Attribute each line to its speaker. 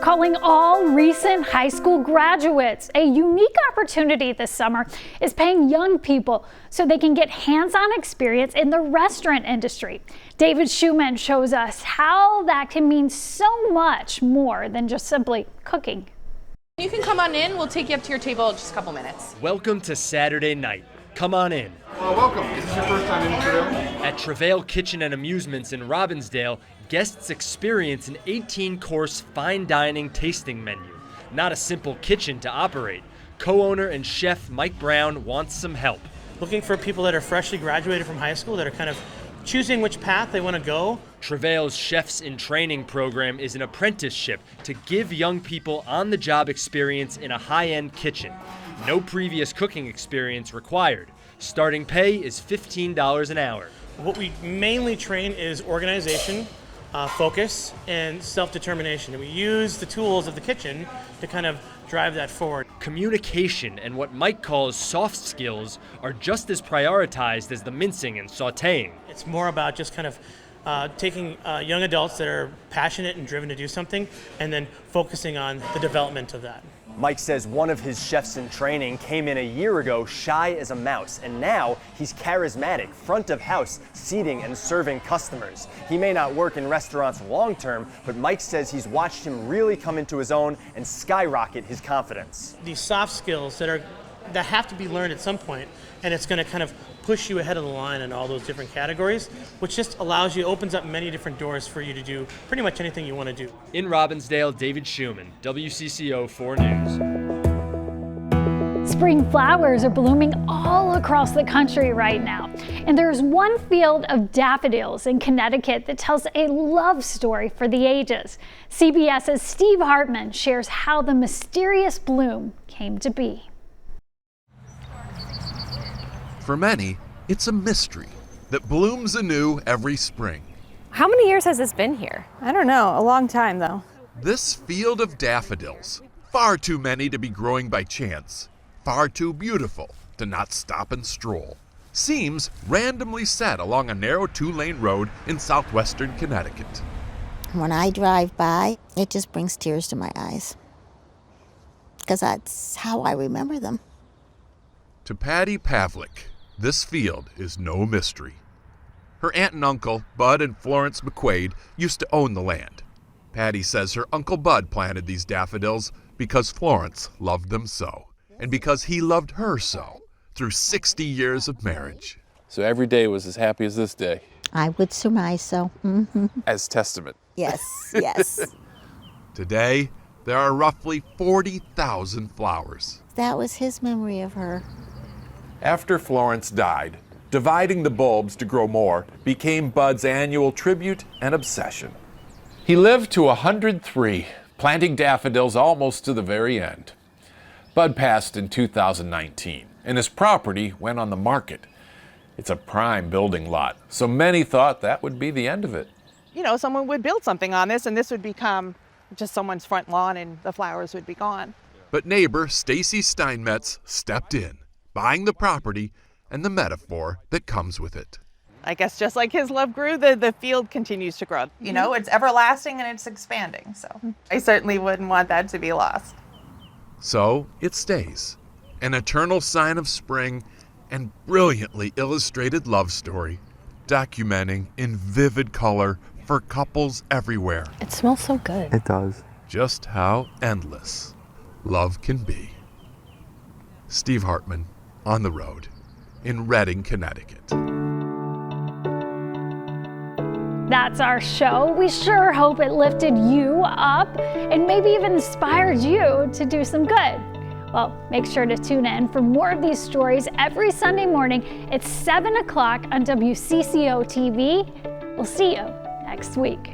Speaker 1: calling all recent high school graduates. A unique opportunity this summer is paying young people so they can get hands-on experience in the restaurant industry. David Schuman shows us how that can mean so much more than just simply cooking.
Speaker 2: You can come on in. We'll take you up to your table in just a couple minutes.
Speaker 3: Welcome to Saturday night. Come on in.
Speaker 4: Welcome. Is this your first time in Travail?
Speaker 3: At Travail Kitchen and Amusements in Robbinsdale, guests experience an 18-course fine dining tasting menu. Not a simple kitchen to operate. Co-owner and chef Mike Brown wants some help.
Speaker 5: Looking for people that are freshly graduated from high school that are kind of choosing which path they want to go.
Speaker 3: Travail's Chefs in Training program is an apprenticeship to give young people on-the-job experience in a high-end kitchen. No previous cooking experience required. Starting pay is $15 an hour.
Speaker 5: What we mainly train is organization, focus, and self-determination. And we use the tools of the kitchen to kind of drive that forward.
Speaker 3: Communication and what Mike calls soft skills are just as prioritized as the mincing and sautéing.
Speaker 5: It's more about just kind of taking young adults that are passionate and driven to do something and then focusing on the development of that.
Speaker 6: Mike says one of his chefs in training came in a year ago shy as a mouse, and now he's charismatic, front of house, seating and serving customers. He may not work in restaurants long term, but Mike says he's watched him really come into his own and skyrocket his confidence.
Speaker 5: These soft skills that have to be learned at some point, and it's going to kind of push you ahead of the line in all those different categories, which just opens up many different doors for you to do pretty much anything you want to do.
Speaker 3: In Robbinsdale, David Schuman, WCCO 4 News.
Speaker 1: Spring flowers are blooming all across the country right now. And there's one field of daffodils in Connecticut that tells a love story for the ages. CBS's Steve Hartman shares how the mysterious bloom came to be.
Speaker 7: For many, it's a mystery that blooms anew every spring.
Speaker 8: How many years has this been here?
Speaker 9: I don't know, a long time though.
Speaker 7: This field of daffodils, far too many to be growing by chance, far too beautiful to not stop and stroll, seems randomly set along a narrow 2-lane road in southwestern Connecticut.
Speaker 10: When I drive by, it just brings tears to my eyes, because that's how I remember them.
Speaker 7: To Patti Pavlick, this field is no mystery. Her aunt and uncle, Bud and Florence McQuaid, used to own the land. Patti says her Uncle Bud planted these daffodils because Florence loved them so, and because he loved her so, through 60 years of marriage.
Speaker 11: So every day was as happy as this day?
Speaker 10: I would surmise so. Mm-hmm.
Speaker 11: As testament?
Speaker 10: Yes, yes.
Speaker 7: Today, there are roughly 40,000 flowers.
Speaker 10: That was his memory of her.
Speaker 11: After Florence died, dividing the bulbs to grow more became Bud's annual tribute and obsession. He lived to 103, planting daffodils almost to the very end. Bud passed in 2019, and his property went on the market. It's a prime building lot, so many thought that would be the end of it.
Speaker 9: You know, someone would build something on this and this would become just someone's front lawn and the flowers would be gone.
Speaker 7: But neighbor Stacy Steinmetz stepped in, buying the property and the metaphor that comes with it.
Speaker 9: I guess just like his love grew, the field continues to grow.
Speaker 12: You know, it's everlasting and it's expanding, so I certainly wouldn't want that to be lost.
Speaker 7: So it stays, an eternal sign of spring and brilliantly illustrated love story, documenting in vivid color for couples everywhere.
Speaker 8: It smells so good.
Speaker 4: It does.
Speaker 7: Just how endless love can be. Steve Hartman, On the Road, in Redding, Connecticut.
Speaker 1: That's our show. We sure hope it lifted you up and maybe even inspired you to do some good. Well, make sure to tune in for more of these stories every Sunday morning at 7 o'clock on WCCO TV. We'll see you next week.